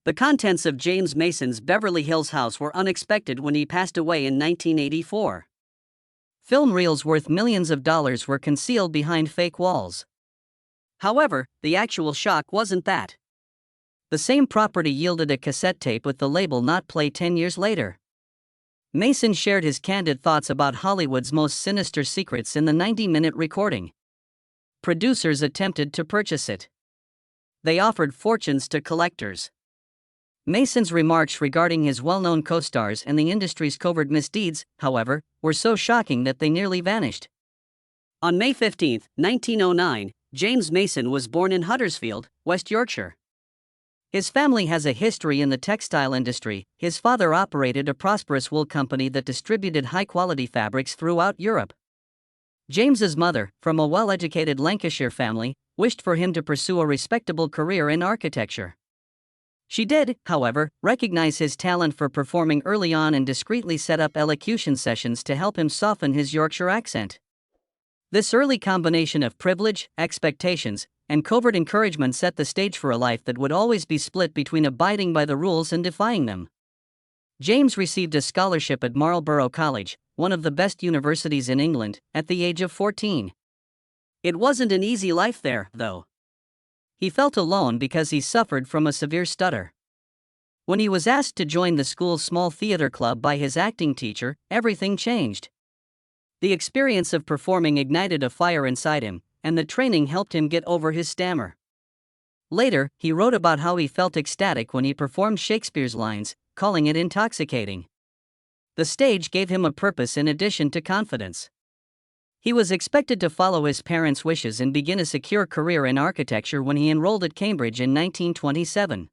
The contents of James Mason's Beverly Hills house were unexpected when he passed away in 1984. Film reels worth millions of dollars were concealed behind fake walls. However, the actual shock wasn't that. The same property yielded a cassette tape with the label "Not Play" 10 years later. Mason shared his candid thoughts about Hollywood's most sinister secrets in the 90-minute recording. Producers attempted to purchase it. They offered fortunes to collectors. Mason's remarks regarding his well-known co-stars and the industry's covert misdeeds, however, were so shocking that they nearly vanished. On May 15, 1909, James Mason was born in Huddersfield, West Yorkshire. His family has a history in the textile industry. His father operated a prosperous wool company that distributed high-quality fabrics throughout Europe. James's mother, from a well-educated Lancashire family, wished for him to pursue a respectable career in architecture. She did, however, recognize his talent for performing early on and discreetly set up elocution sessions to help him soften his Yorkshire accent. This early combination of privilege, expectations, and covert encouragement set the stage for a life that would always be split between abiding by the rules and defying them. James received a scholarship at Marlborough College, one of the best universities in England, at the age of 14. It wasn't an easy life there, though. He felt alone because he suffered from a severe stutter. When he was asked to join the school's small theater club by his acting teacher, everything changed. The experience of performing ignited a fire inside him, and the training helped him get over his stammer. Later, he wrote about how he felt ecstatic when he performed Shakespeare's lines, calling it intoxicating. The stage gave him a purpose in addition to confidence. He was expected to follow his parents' wishes and begin a secure career in architecture when he enrolled at Cambridge in 1927.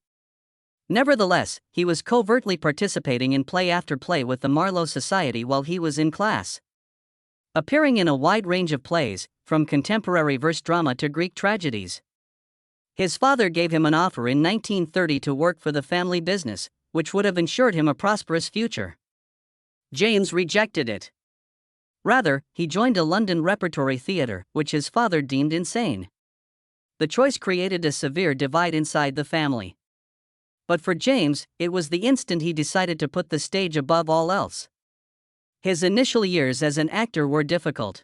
Nevertheless, he was covertly participating in play after play with the Marlowe Society while he was in class. Appearing in a wide range of plays, from contemporary verse drama to Greek tragedies. His father gave him an offer in 1930 to work for the family business, which would have ensured him a prosperous future. James rejected it. Rather, he joined a London repertory theatre, which his father deemed insane. The choice created a severe divide inside the family. But for James, it was the instant he decided to put the stage above all else. His initial years as an actor were difficult.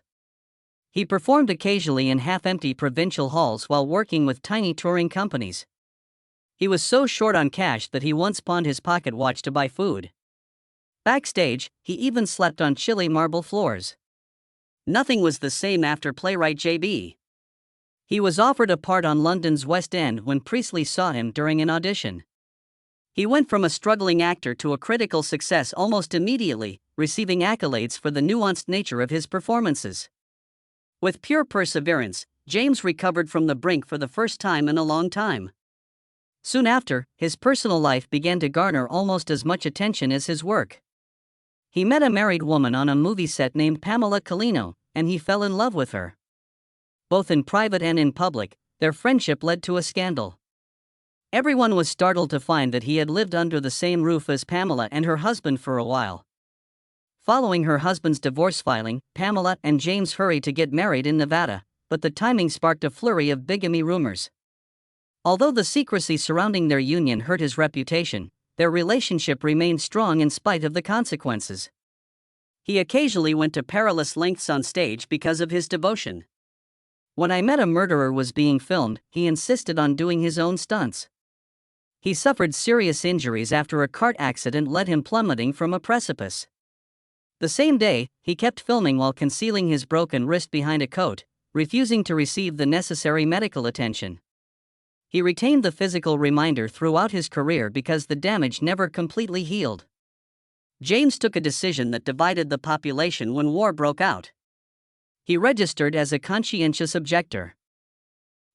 He performed occasionally in half-empty provincial halls while working with tiny touring companies. He was so short on cash that he once pawned his pocket watch to buy food. Backstage, he even slept on chilly marble floors. Nothing was the same after playwright J.B. He was offered a part on London's West End when Priestley saw him during an audition. He went from a struggling actor to a critical success almost immediately, receiving accolades for the nuanced nature of his performances. With pure perseverance, James recovered from the brink for the first time in a long time. Soon after, his personal life began to garner almost as much attention as his work. He met a married woman on a movie set named Pamela Colino, and he fell in love with her. Both in private and in public, their friendship led to a scandal. Everyone was startled to find that he had lived under the same roof as Pamela and her husband for a while. Following her husband's divorce filing, Pamela and James hurried to get married in Nevada, but the timing sparked a flurry of bigamy rumors. Although the secrecy surrounding their union hurt his reputation, their relationship remained strong in spite of the consequences. He occasionally went to perilous lengths on stage because of his devotion. When I Met a Murderer was being filmed, he insisted on doing his own stunts. He suffered serious injuries after a cart accident led him plummeting from a precipice. The same day, he kept filming while concealing his broken wrist behind a coat, refusing to receive the necessary medical attention. He retained the physical reminder throughout his career because the damage never completely healed. James took a decision that divided the population when war broke out. He registered as a conscientious objector,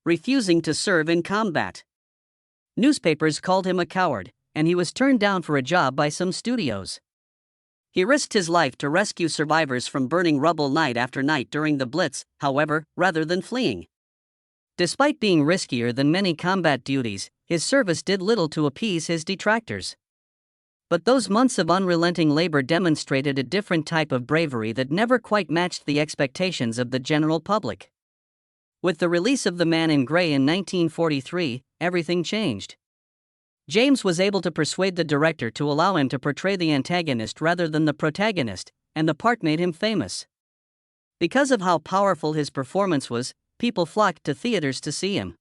refusing to serve in combat. Newspapers called him a coward, and he was turned down for a job by some studios. He risked his life to rescue survivors from burning rubble night after night during the Blitz, however, rather than fleeing. Despite being riskier than many combat duties, his service did little to appease his detractors. But those months of unrelenting labor demonstrated a different type of bravery that never quite matched the expectations of the general public. With the release of The Man in Grey in 1943, everything changed. James was able to persuade the director to allow him to portray the antagonist rather than the protagonist, and the part made him famous. Because of how powerful his performance was, people flocked to theaters to see him,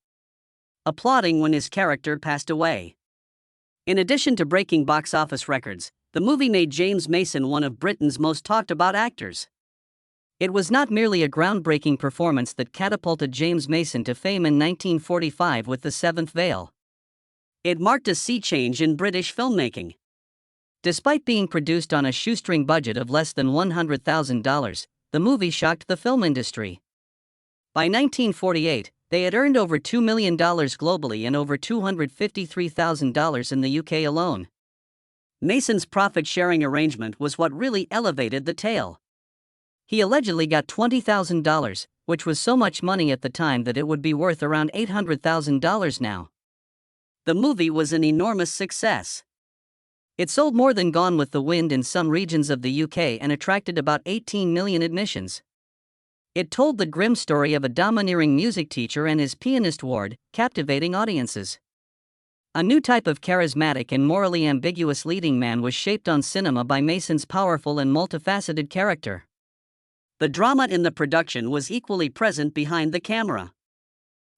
applauding when his character passed away. In addition to breaking box office records, the movie made James Mason one of Britain's most talked about actors. It was not merely a groundbreaking performance that catapulted James Mason to fame in 1945 with The Seventh Veil. It marked a sea change in British filmmaking. Despite being produced on a shoestring budget of less than $100,000, the movie shocked the film industry. By 1948, they had earned over $2 million globally and over $253,000 in the UK alone. Mason's profit-sharing arrangement was what really elevated the tale. He allegedly got $20,000, which was so much money at the time that it would be worth around $800,000 now. The movie was an enormous success. It sold more than Gone with the Wind in some regions of the UK and attracted about 18 million admissions. It told the grim story of a domineering music teacher and his pianist ward, captivating audiences. A new type of charismatic and morally ambiguous leading man was shaped on cinema by Mason's powerful and multifaceted character. The drama in the production was equally present behind the camera.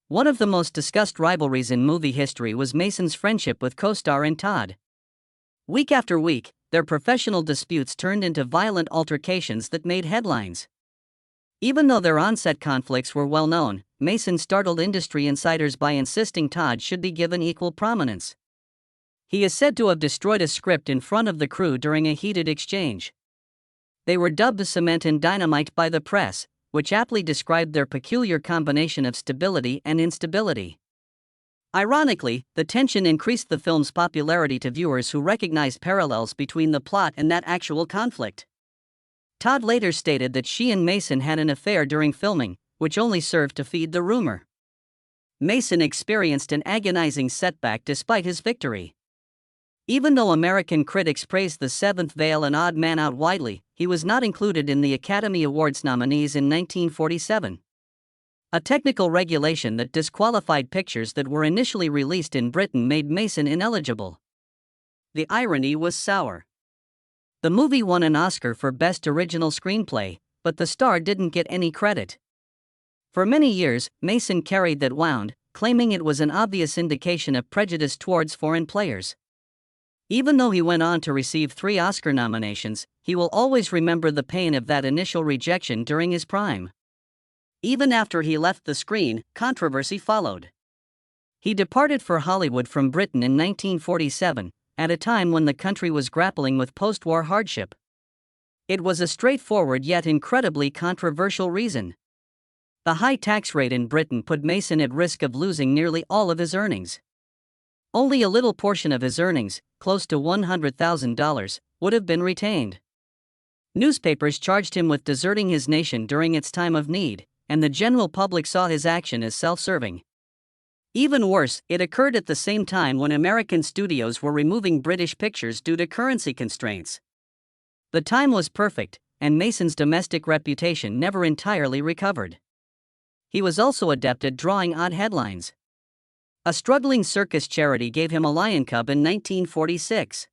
One of the most discussed rivalries in movie history was Mason's friendship with co-star Todd. Week after week, their professional disputes turned into violent altercations that made headlines. Even though their on-set conflicts were well known, Mason startled industry insiders by insisting Todd should be given equal prominence. He is said to have destroyed a script in front of the crew during a heated exchange. They were dubbed cement and dynamite by the press, which aptly described their peculiar combination of stability and instability. Ironically, the tension increased the film's popularity to viewers who recognized parallels between the plot and that actual conflict. Todd later stated that she and Mason had an affair during filming, which only served to feed the rumor. Mason experienced an agonizing setback despite his victory. Even though American critics praised The Seventh Veil and Odd Man Out widely, he was not included in the Academy Awards nominees in 1947. A technical regulation that disqualified pictures that were initially released in Britain made Mason ineligible. The irony was sour. The movie won an Oscar for Best Original Screenplay, but the star didn't get any credit. For many years, Mason carried that wound, claiming it was an obvious indication of prejudice towards foreign players. Even though he went on to receive 3 Oscar nominations, he will always remember the pain of that initial rejection during his prime. Even after he left the screen, controversy followed. He departed for Hollywood from Britain in 1947, at a time when the country was grappling with post-war hardship. It was a straightforward yet incredibly controversial reason. The high tax rate in Britain put Mason at risk of losing nearly all of his earnings. Only a little portion of his earnings, close to $100,000, would have been retained. Newspapers charged him with deserting his nation during its time of need, and the general public saw his action as self-serving. Even worse, it occurred at the same time when American studios were removing British pictures due to currency constraints. The time was perfect, and Mason's domestic reputation never entirely recovered. He was also adept at drawing odd headlines. A struggling circus charity gave him a lion cub in 1946.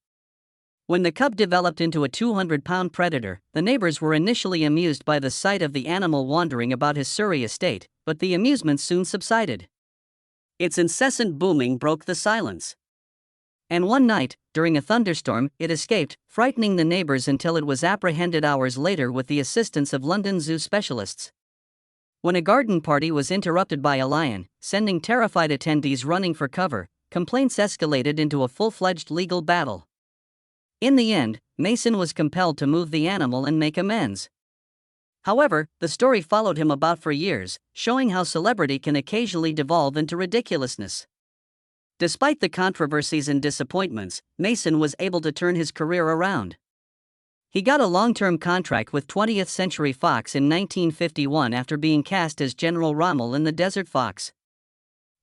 When the cub developed into a 200-pound predator, the neighbors were initially amused by the sight of the animal wandering about his Surrey estate, but the amusement soon subsided. Its incessant booming broke the silence. And one night, during a thunderstorm, it escaped, frightening the neighbors until it was apprehended hours later with the assistance of London Zoo specialists. When a garden party was interrupted by a lion, sending terrified attendees running for cover, complaints escalated into a full-fledged legal battle. In the end, Mason was compelled to move the animal and make amends. However, the story followed him about for years, showing how celebrity can occasionally devolve into ridiculousness. Despite the controversies and disappointments, Mason was able to turn his career around. He got a long-term contract with 20th Century Fox in 1951 after being cast as General Rommel in The Desert Fox.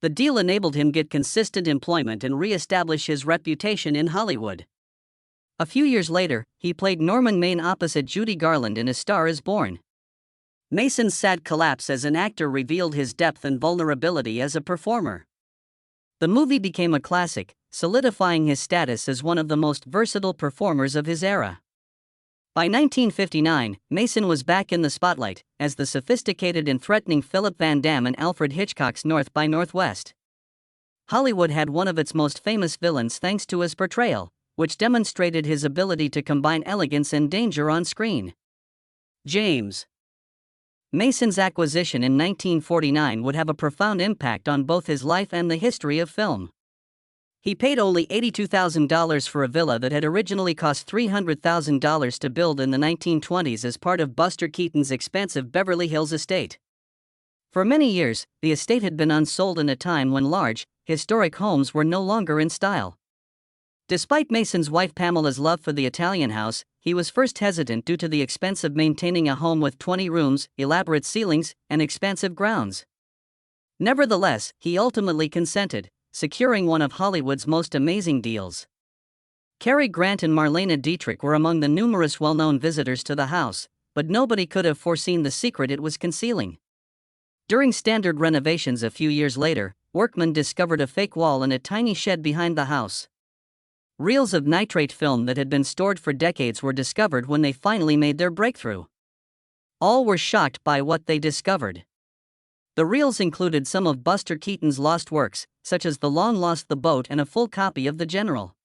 The deal enabled him get consistent employment and re-establish his reputation in Hollywood. A few years later, he played Norman Maine opposite Judy Garland in A Star Is Born. Mason's sad collapse as an actor revealed his depth and vulnerability as a performer. The movie became a classic, solidifying his status as one of the most versatile performers of his era. By 1959, Mason was back in the spotlight as the sophisticated and threatening Philip Van Damme in Alfred Hitchcock's North by Northwest. Hollywood had one of its most famous villains thanks to his portrayal, which demonstrated his ability to combine elegance and danger on screen. James Mason's acquisition in 1949 would have a profound impact on both his life and the history of film. He paid only $82,000 for a villa that had originally cost $300,000 to build in the 1920s as part of Buster Keaton's expansive Beverly Hills estate. For many years, the estate had been unsold in a time when large, historic homes were no longer in style. Despite Mason's wife Pamela's love for the Italian house, he was first hesitant due to the expense of maintaining a home with 20 rooms, elaborate ceilings, and expansive grounds. Nevertheless, he ultimately consented, securing one of Hollywood's most amazing deals. Cary Grant and Marlene Dietrich were among the numerous well-known visitors to the house, but nobody could have foreseen the secret it was concealing. During standard renovations a few years later, workmen discovered a fake wall in a tiny shed behind the house. Reels of nitrate film that had been stored for decades were discovered when they finally made their breakthrough. All were shocked by what they discovered. The reels included some of Buster Keaton's lost works, such as The Long Lost the Boat and a full copy of The General.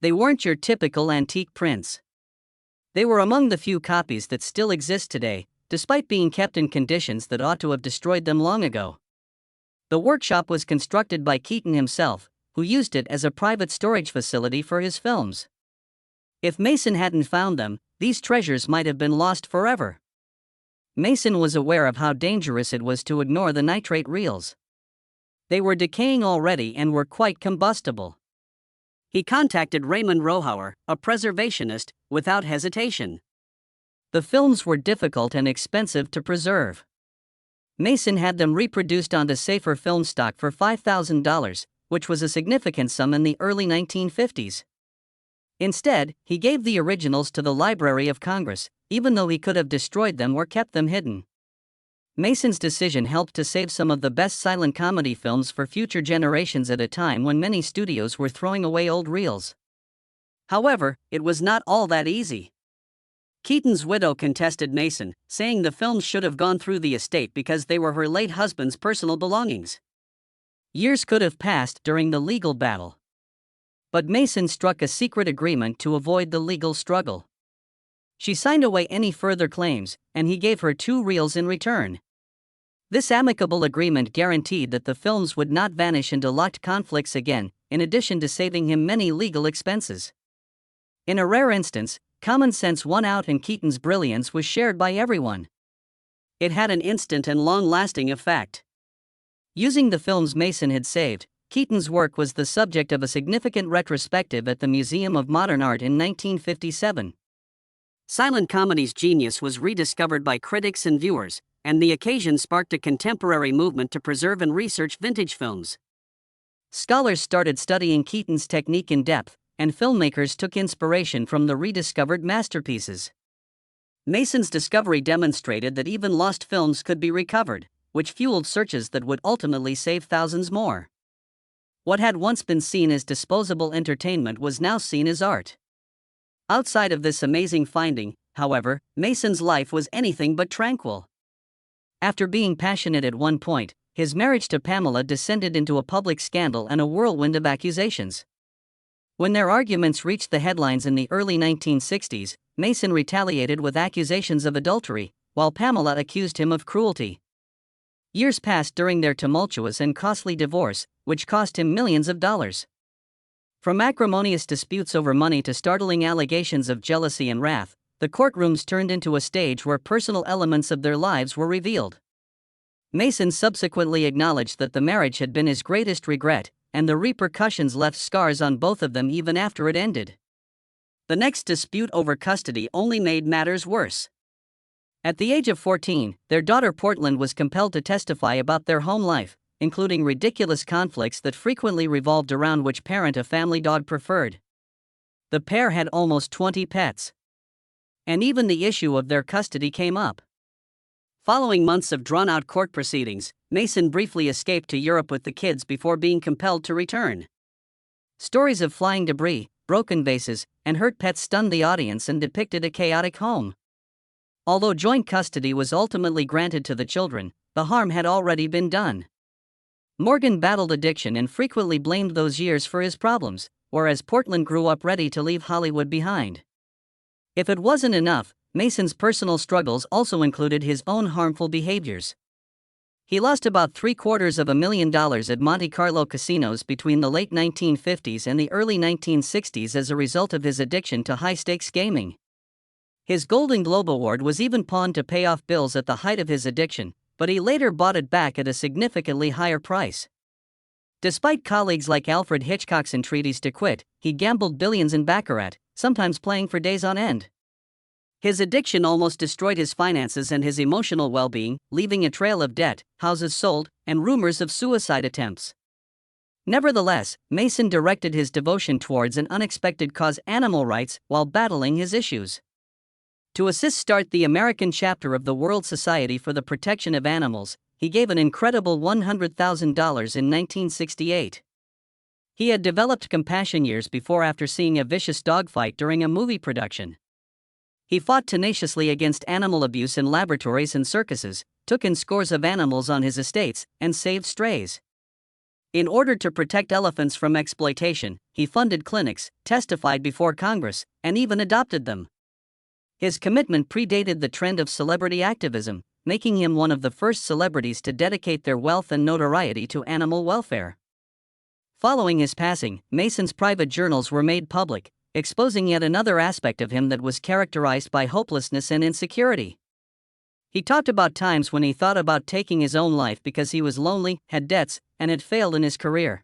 They weren't your typical antique prints. They were among the few copies that still exist today, despite being kept in conditions that ought to have destroyed them long ago. The workshop was constructed by Keaton himself, who used it as a private storage facility for his films. If Mason hadn't found them, these treasures might have been lost forever. Mason was aware of how dangerous it was to ignore the nitrate reels. They were decaying already and were quite combustible. He contacted Raymond Rohauer, a preservationist, without hesitation. The films were difficult and expensive to preserve. Mason had them reproduced onto safer film stock for $5,000, which was a significant sum in the early 1950s. Instead, he gave the originals to the Library of Congress, even though he could have destroyed them or kept them hidden. Mason's decision helped to save some of the best silent comedy films for future generations at a time when many studios were throwing away old reels. However, it was not all that easy. Keaton's widow contested Mason, saying the films should have gone through the estate because they were her late husband's personal belongings. Years could have passed during the legal battle. But Mason struck a secret agreement to avoid the legal struggle. She signed away any further claims, and he gave her 2 reels in return. This amicable agreement guaranteed that the films would not vanish into locked conflicts again, in addition to saving him many legal expenses. In a rare instance, common sense won out and Keaton's brilliance was shared by everyone. It had an instant and long-lasting effect. Using the films Mason had saved, Keaton's work was the subject of a significant retrospective at the Museum of Modern Art in 1957. Silent comedy's genius was rediscovered by critics and viewers, and the occasion sparked a contemporary movement to preserve and research vintage films. Scholars started studying Keaton's technique in depth, and filmmakers took inspiration from the rediscovered masterpieces. Mason's discovery demonstrated that even lost films could be recovered, which fueled searches that would ultimately save thousands more. What had once been seen as disposable entertainment was now seen as art. Outside of this amazing finding, however, Mason's life was anything but tranquil. After being passionate at one point, his marriage to Pamela descended into a public scandal and a whirlwind of accusations. When their arguments reached the headlines in the early 1960s, Mason retaliated with accusations of adultery, while Pamela accused him of cruelty. Years passed during their tumultuous and costly divorce, which cost him millions of dollars. From acrimonious disputes over money to startling allegations of jealousy and wrath, the courtrooms turned into a stage where personal elements of their lives were revealed. Mason subsequently acknowledged that the marriage had been his greatest regret, and the repercussions left scars on both of them even after it ended. The next dispute over custody only made matters worse. At the age of 14, their daughter Portland was compelled to testify about their home life, including ridiculous conflicts that frequently revolved around which parent a family dog preferred. The pair had almost 20 pets. And even the issue of their custody came up. Following months of drawn-out court proceedings, Mason briefly escaped to Europe with the kids before being compelled to return. Stories of flying debris, broken vases, and hurt pets stunned the audience and depicted a chaotic home. Although joint custody was ultimately granted to the children, the harm had already been done. Morgan battled addiction and frequently blamed those years for his problems, whereas Portland grew up ready to leave Hollywood behind. If it wasn't enough, Mason's personal struggles also included his own harmful behaviors. He lost about $750,000 at Monte Carlo casinos between the late 1950s and the early 1960s as a result of his addiction to high-stakes gaming. His Golden Globe Award was even pawned to pay off bills at the height of his addiction, but he later bought it back at a significantly higher price. Despite colleagues like Alfred Hitchcock's entreaties to quit, he gambled billions in baccarat, sometimes playing for days on end. His addiction almost destroyed his finances and his emotional well-being, leaving a trail of debt, houses sold, and rumors of suicide attempts. Nevertheless, Mason directed his devotion towards an unexpected cause: animal rights, while battling his issues. To assist start the American chapter of the World Society for the Protection of Animals, he gave an incredible $100,000 in 1968. He had developed compassion years before after seeing a vicious dogfight during a movie production. He fought tenaciously against animal abuse in laboratories and circuses, took in scores of animals on his estates, and saved strays. In order to protect elephants from exploitation, he funded clinics, testified before Congress, and even adopted them. His commitment predated the trend of celebrity activism, making him one of the first celebrities to dedicate their wealth and notoriety to animal welfare. Following his passing, Mason's private journals were made public, exposing yet another aspect of him that was characterized by hopelessness and insecurity. He talked about times when he thought about taking his own life because he was lonely, had debts, and had failed in his career.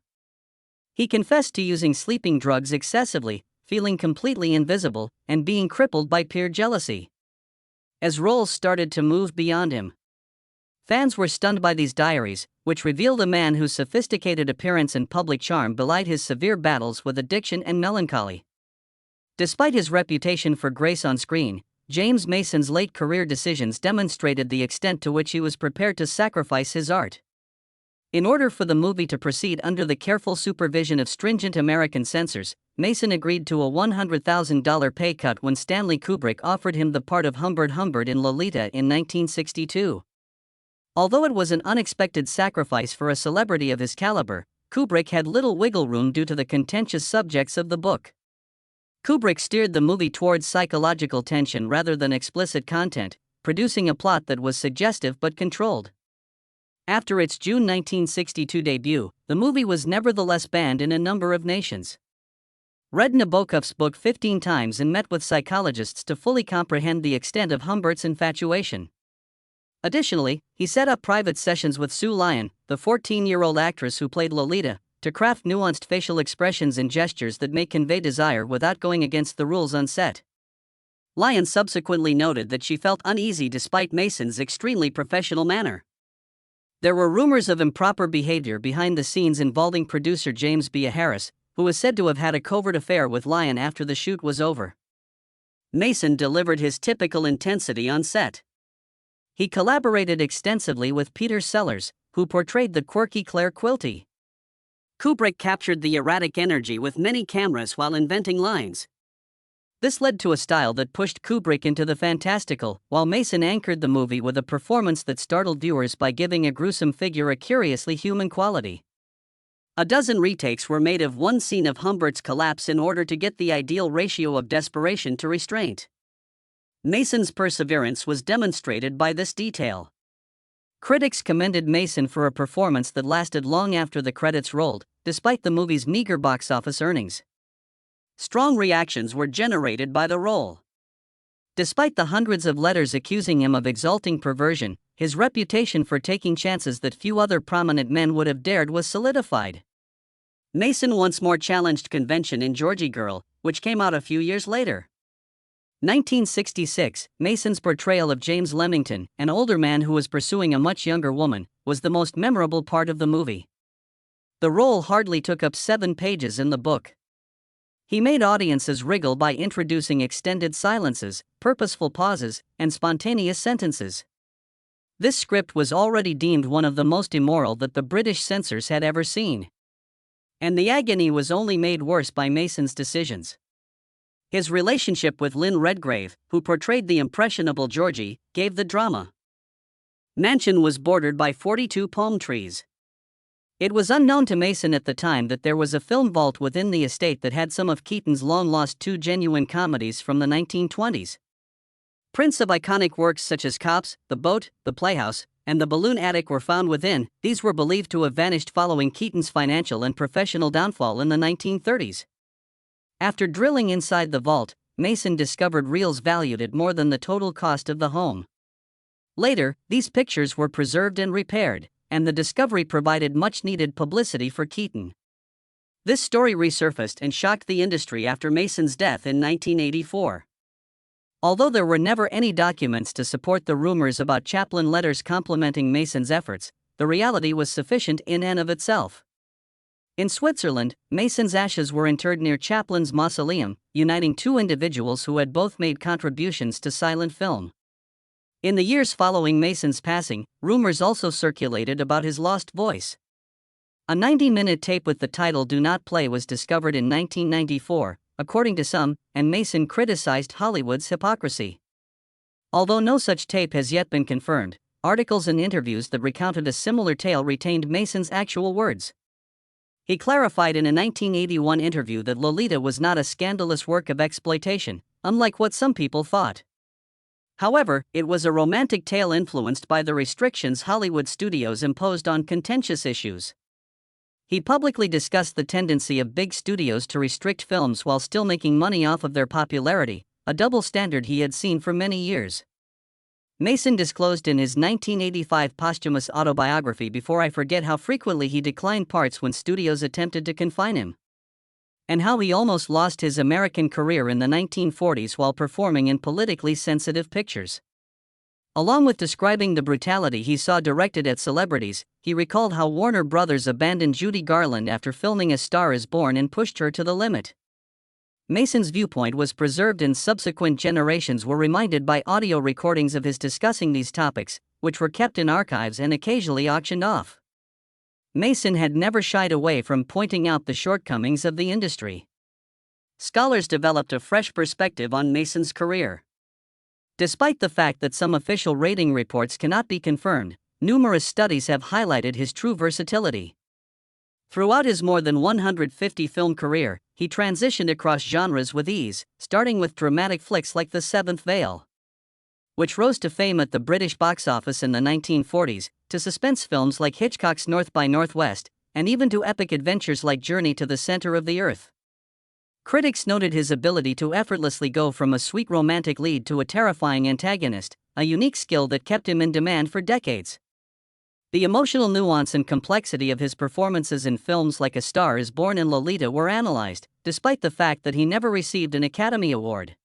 He confessed to using sleeping drugs excessively, feeling completely invisible, and being crippled by peer jealousy. As roles started to move beyond him, fans were stunned by these diaries, which revealed a man whose sophisticated appearance and public charm belied his severe battles with addiction and melancholy. Despite his reputation for grace on screen, James Mason's late career decisions demonstrated the extent to which he was prepared to sacrifice his art. In order for the movie to proceed under the careful supervision of stringent American censors, Mason agreed to a $100,000 pay cut when Stanley Kubrick offered him the part of Humbert Humbert in Lolita in 1962. Although it was an unexpected sacrifice for a celebrity of his caliber, Kubrick had little wiggle room due to the contentious subjects of the book. Kubrick steered the movie towards psychological tension rather than explicit content, producing a plot that was suggestive but controlled. After its June 1962 debut, the movie was nevertheless banned in a number of nations. Read Nabokov's book 15 times and met with psychologists to fully comprehend the extent of Humbert's infatuation. Additionally, he set up private sessions with Sue Lyon, the 14-year-old actress who played Lolita, to craft nuanced facial expressions and gestures that may convey desire without going against the rules on set. Lyon subsequently noted that she felt uneasy despite Mason's extremely professional manner. There were rumors of improper behavior behind the scenes involving producer James B. Harris, who was said to have had a covert affair with Lyon after the shoot was over. Mason delivered his typical intensity on set. He collaborated extensively with Peter Sellers, who portrayed the quirky Claire Quilty. Kubrick captured the erratic energy with many cameras while inventing lines. This led to a style that pushed Kubrick into the fantastical, while Mason anchored the movie with a performance that startled viewers by giving a gruesome figure a curiously human quality. A dozen retakes were made of one scene of Humbert's collapse in order to get the ideal ratio of desperation to restraint. Mason's perseverance was demonstrated by this detail. Critics commended Mason for a performance that lasted long after the credits rolled, despite the movie's meager box office earnings. Strong reactions were generated by the role. Despite the hundreds of letters accusing him of exalting perversion, his reputation for taking chances that few other prominent men would have dared was solidified. Mason once more challenged convention in Georgie Girl, which came out a few years later. 1966, Mason's portrayal of James Leamington, an older man who was pursuing a much younger woman, was the most memorable part of the movie. The role hardly took up 7 pages in the book. He made audiences wriggle by introducing extended silences, purposeful pauses, and spontaneous sentences. This script was already deemed one of the most immoral that the British censors had ever seen. And the agony was only made worse by Mason's decisions. His relationship with Lynn Redgrave, who portrayed the impressionable Georgie, gave the drama. Mansion was bordered by 42 palm trees. It was unknown to Mason at the time that there was a film vault within the estate that had some of Keaton's long-lost two genuine comedies from the 1920s. Prints of iconic works such as Cops, The Boat, The Playhouse, and The Balloon Attic were found within. These were believed to have vanished following Keaton's financial and professional downfall in the 1930s. After drilling inside the vault, Mason discovered reels valued at more than the total cost of the home. Later, these pictures were preserved and repaired, and the discovery provided much-needed publicity for Keaton. This story resurfaced and shocked the industry after Mason's death in 1984. Although there were never any documents to support the rumors about Chaplin letters complimenting Mason's efforts, the reality was sufficient in and of itself. In Switzerland, Mason's ashes were interred near Chaplin's mausoleum, uniting two individuals who had both made contributions to silent film. In the years following Mason's passing, rumors also circulated about his lost voice. A 90-minute tape with the title Do Not Play was discovered in 1994, according to some, and Mason criticized Hollywood's hypocrisy. Although no such tape has yet been confirmed, articles and interviews that recounted a similar tale retained Mason's actual words. He clarified in a 1981 interview that Lolita was not a scandalous work of exploitation, unlike what some people thought. However, it was a romantic tale influenced by the restrictions Hollywood studios imposed on contentious issues. He publicly discussed the tendency of big studios to restrict films while still making money off of their popularity, a double standard he had seen for many years. Mason disclosed in his 1985 posthumous autobiography Before I Forget how frequently he declined parts when studios attempted to confine him, and how he almost lost his American career in the 1940s while performing in politically sensitive pictures. Along with describing the brutality he saw directed at celebrities, he recalled how Warner Brothers abandoned Judy Garland after filming A Star Is Born and pushed her to the limit. Mason's viewpoint was preserved and subsequent generations were reminded by audio recordings of his discussing these topics, which were kept in archives and occasionally auctioned off. Mason had never shied away from pointing out the shortcomings of the industry. Scholars developed a fresh perspective on Mason's career. Despite the fact that some official rating reports cannot be confirmed, numerous studies have highlighted his true versatility. Throughout his more than 150 film career, he transitioned across genres with ease, starting with dramatic flicks like The Seventh Veil, which rose to fame at the British box office in the 1940s, to suspense films like Hitchcock's North by Northwest, and even to epic adventures like Journey to the Center of the Earth. Critics noted his ability to effortlessly go from a sweet romantic lead to a terrifying antagonist, a unique skill that kept him in demand for decades. The emotional nuance and complexity of his performances in films like A Star Is Born and Lolita were analyzed, despite the fact that he never received an Academy Award.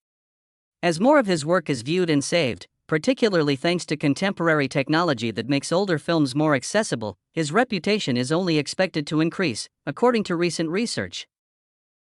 As more of his work is viewed and saved, particularly thanks to contemporary technology that makes older films more accessible, his reputation is only expected to increase, according to recent research.